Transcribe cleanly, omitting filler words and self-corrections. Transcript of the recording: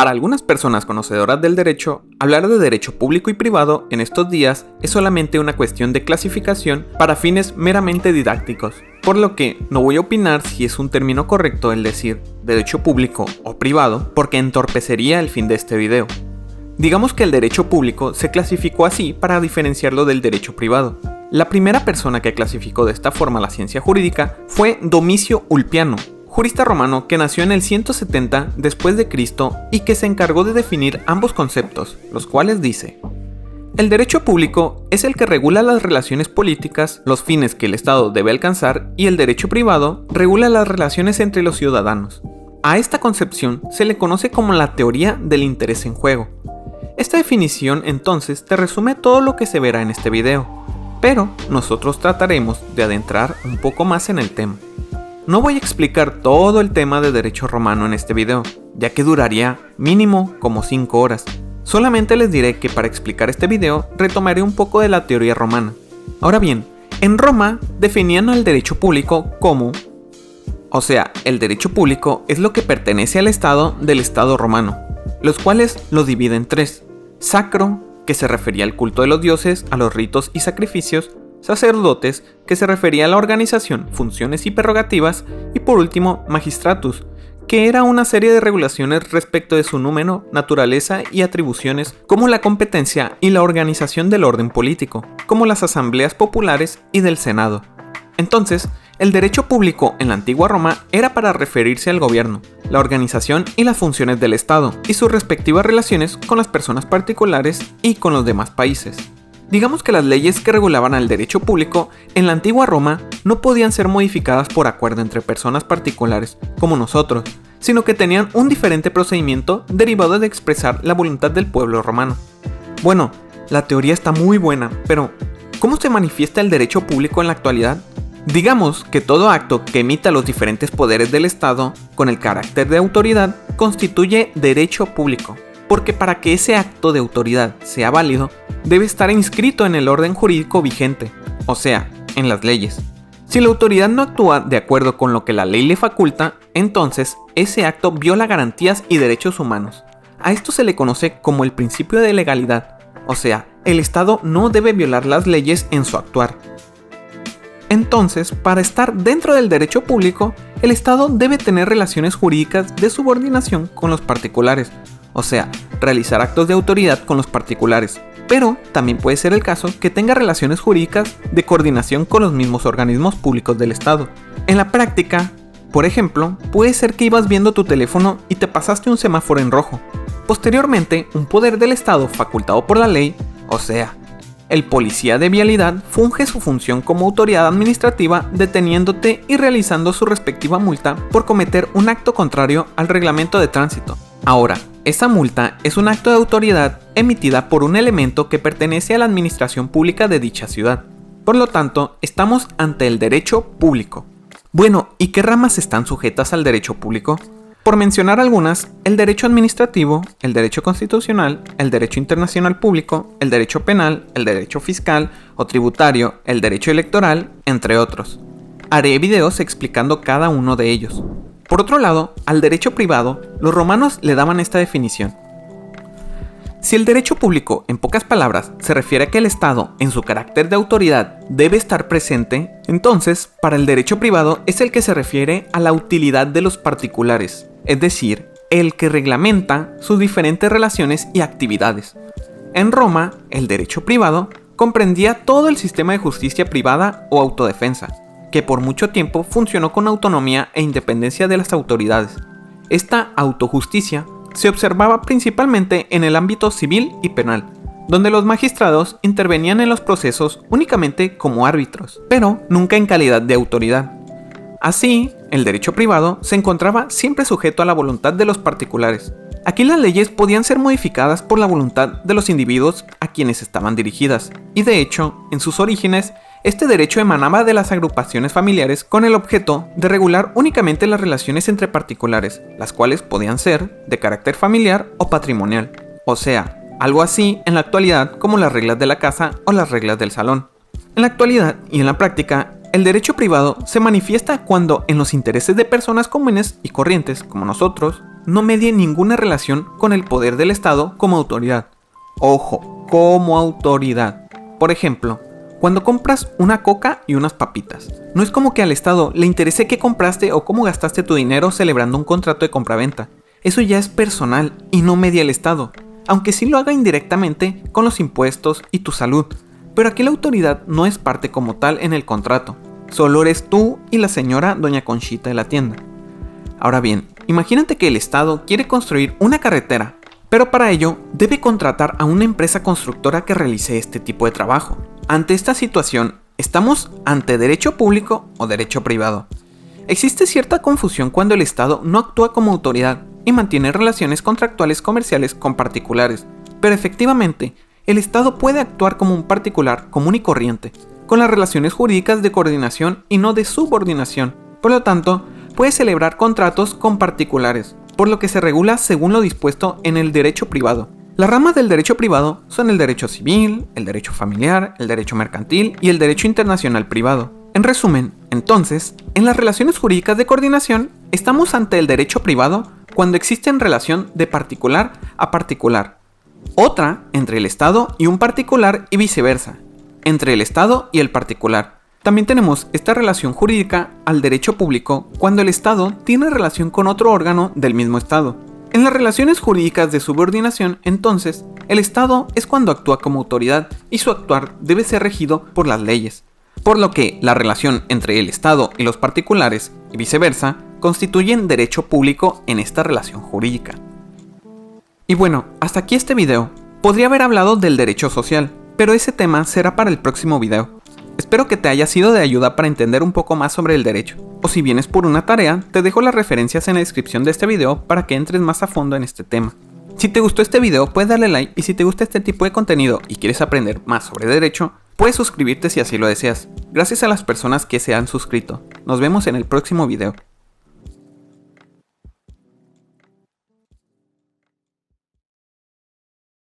Para algunas personas conocedoras del derecho, hablar de derecho público y privado en estos días es solamente una cuestión de clasificación para fines meramente didácticos, por lo que no voy a opinar si es un término correcto el decir derecho público o privado, porque entorpecería el fin de este video. Digamos que el derecho público se clasificó así para diferenciarlo del derecho privado. La primera persona que clasificó de esta forma la ciencia jurídica fue Domicio Ulpiano, jurista romano que nació en el 170 después de Cristo y que se encargó de definir ambos conceptos, los cuales dice: el derecho público es el que regula las relaciones políticas, los fines que el Estado debe alcanzar, y el derecho privado regula las relaciones entre los ciudadanos. A esta concepción se le conoce como la teoría del interés en juego. Esta definición entonces te resume todo lo que se verá en este video, pero nosotros trataremos de adentrar un poco más en el tema. No voy a explicar todo el tema de derecho romano en este video, ya que duraría mínimo como 5 horas. Solamente les diré que para explicar este video retomaré un poco de la teoría romana. Ahora bien, en Roma definían al derecho público como... el derecho público es lo que pertenece al Estado del Estado romano, los cuales lo dividen en 3. Sacro, que se refería al culto de los dioses, a los ritos y sacrificios. Sacerdotes, que se refería a la organización, funciones y prerrogativas, y por último, magistratus, que era una serie de regulaciones respecto de su número, naturaleza y atribuciones, como la competencia y la organización del orden político, como las asambleas populares y del Senado. Entonces, el derecho público en la antigua Roma era para referirse al gobierno, la organización y las funciones del Estado, y sus respectivas relaciones con las personas particulares y con los demás países. Digamos que las leyes que regulaban al derecho público en la antigua Roma no podían ser modificadas por acuerdo entre personas particulares, como nosotros, sino que tenían un diferente procedimiento derivado de expresar la voluntad del pueblo romano. Bueno, la teoría está muy buena, pero ¿cómo se manifiesta el derecho público en la actualidad? Digamos que todo acto que emita los diferentes poderes del Estado con el carácter de autoridad constituye derecho público, porque para que ese acto de autoridad sea válido, debe estar inscrito en el orden jurídico vigente, o sea, en las leyes. Si la autoridad no actúa de acuerdo con lo que la ley le faculta, entonces ese acto viola garantías y derechos humanos. A esto se le conoce como el principio de legalidad, o sea, el Estado no debe violar las leyes en su actuar. Entonces, para estar dentro del derecho público, el Estado debe tener relaciones jurídicas de subordinación con los particulares, o sea, realizar actos de autoridad con los particulares, pero también puede ser el caso que tenga relaciones jurídicas de coordinación con los mismos organismos públicos del Estado. En la práctica, por ejemplo, puede ser que ibas viendo tu teléfono y te pasaste un semáforo en rojo. Posteriormente, un poder del Estado facultado por la ley, o sea, el policía de vialidad, funge su función como autoridad administrativa deteniéndote y realizando su respectiva multa por cometer un acto contrario al reglamento de tránsito. Ahora, esa multa es un acto de autoridad emitida por un elemento que pertenece a la administración pública de dicha ciudad. Por lo tanto, estamos ante el derecho público. Bueno, ¿y qué ramas están sujetas al derecho público? Por mencionar algunas, el derecho administrativo, el derecho constitucional, el derecho internacional público, el derecho penal, el derecho fiscal o tributario, el derecho electoral, entre otros. Haré videos explicando cada uno de ellos. Por otro lado, al derecho privado, los romanos le daban esta definición. Si el derecho público, en pocas palabras, se refiere a que el Estado, en su carácter de autoridad, debe estar presente, entonces, para el derecho privado es el que se refiere a la utilidad de los particulares, es decir, el que reglamenta sus diferentes relaciones y actividades. En Roma, el derecho privado comprendía todo el sistema de justicia privada o autodefensa, que por mucho tiempo funcionó con autonomía e independencia de las autoridades. Esta autojusticia se observaba principalmente en el ámbito civil y penal, donde los magistrados intervenían en los procesos únicamente como árbitros, pero nunca en calidad de autoridad. Así, el derecho privado se encontraba siempre sujeto a la voluntad de los particulares. Aquí las leyes podían ser modificadas por la voluntad de los individuos a quienes estaban dirigidas, y de hecho, en sus orígenes, este derecho emanaba de las agrupaciones familiares con el objeto de regular únicamente las relaciones entre particulares, las cuales podían ser de carácter familiar o patrimonial, o sea, algo así en la actualidad como las reglas de la casa o las reglas del salón. En la actualidad y en la práctica, el derecho privado se manifiesta cuando en los intereses de personas comunes y corrientes, como nosotros, no medie ninguna relación con el poder del Estado como autoridad. Ojo, como autoridad. Por ejemplo, cuando compras una coca y unas papitas, no es como que al Estado le interese qué compraste o cómo gastaste tu dinero celebrando un contrato de compraventa. Eso ya es personal y no media el Estado, aunque sí lo haga indirectamente con los impuestos y tu salud. Pero aquí la autoridad no es parte como tal en el contrato, solo eres tú y la señora Doña Conchita de la tienda. Ahora bien, imagínate que el Estado quiere construir una carretera, pero para ello debe contratar a una empresa constructora que realice este tipo de trabajo. Ante esta situación, ¿estamos ante derecho público o derecho privado? Existe cierta confusión cuando el Estado no actúa como autoridad y mantiene relaciones contractuales comerciales con particulares, pero efectivamente, el Estado puede actuar como un particular común y corriente, con las relaciones jurídicas de coordinación y no de subordinación. Por lo tanto, puede celebrar contratos con particulares, por lo que se regula según lo dispuesto en el derecho privado. Las ramas del derecho privado son el derecho civil, el derecho familiar, el derecho mercantil y el derecho internacional privado. En resumen, entonces, en las relaciones jurídicas de coordinación, estamos ante el derecho privado cuando existe relación de particular a particular. Otra entre el Estado y un particular y viceversa, entre el Estado y el particular. También tenemos esta relación jurídica al derecho público cuando el Estado tiene relación con otro órgano del mismo Estado. En las relaciones jurídicas de subordinación, entonces, el Estado es cuando actúa como autoridad y su actuar debe ser regido por las leyes, por lo que la relación entre el Estado y los particulares y viceversa constituyen derecho público en esta relación jurídica. Y bueno, hasta aquí este video. Podría haber hablado del derecho social, pero ese tema será para el próximo video. Espero que te haya sido de ayuda para entender un poco más sobre el derecho. O si vienes por una tarea, te dejo las referencias en la descripción de este video para que entres más a fondo en este tema. Si te gustó este video, puedes darle like, y si te gusta este tipo de contenido y quieres aprender más sobre derecho, puedes suscribirte si así lo deseas. Gracias a las personas que se han suscrito. Nos vemos en el próximo video.